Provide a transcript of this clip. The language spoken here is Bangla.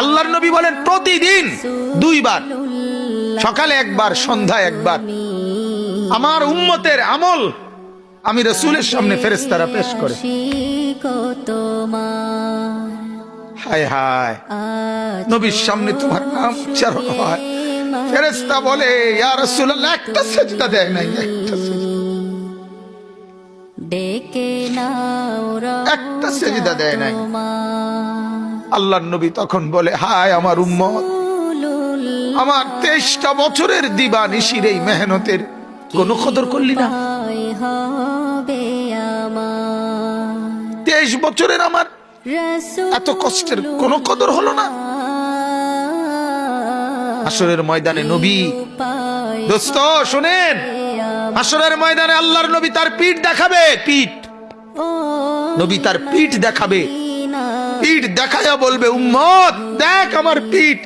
আল্লাহর নবী বলেন প্রতিদিন 2 বার, সকালে একবার, সন্ধ্যায় একবার আমার উম্মতের আমল আমি রাসূলের সামনে ফেরেশতারা পেশ করে। হায় হায়, নবীর সামনে তোমার নাম উচ্চারণ হয়, ফেরেশতা বলে ইয়া রাসূলুল্লাহ একটা সিজদা দেয় নাই, একটা সিজদা দেয় নাই। আল্লাহর নবী তখন বলে হায় আমার উম্মত, আমার 23টা বছরের দিবানিশির এই মেহনতের কোনো কদর করলি না। 23 বছরের আমার এত কষ্টের কোনো কদর হলো না। হাসরের ময়দানে নবী, দোস্ত শুনেন, হাসরের ময়দানে আল্লাহর নবী তার পিঠ দেখাবে, পিঠ, নবী তার পিঠ দেখাবে, পিঠ দেখায়া বলবে উম্মত দেখ আমার পিঠ,